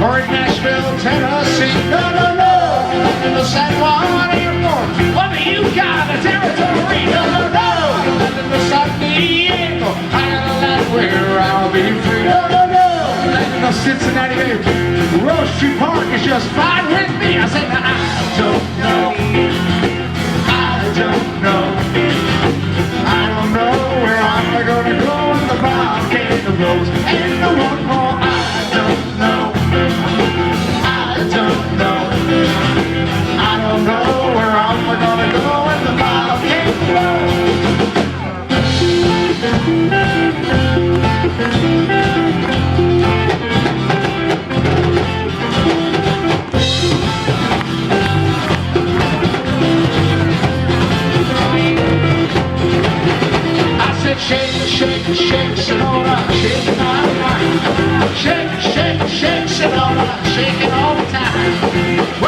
or in Nashville, Tennessee. No, no, no, in the San Juan Airport. What do you got? A territory? No, no, no, in the San Diego. I got a land where I'll be free. No, no, no, in the Cincinnati Bay. Rose Tree Park is just fine with me. I said, I don't know. I don't know. I don't know where I'm gonna go in the volcano goes. And the one more, I don't know. I don't know. I don't know where I'm gonna go in the volcano goes. Shake, shake, shake, Sonora, shake my mind. Shake, shake, shake, Sonora, shake it all the time.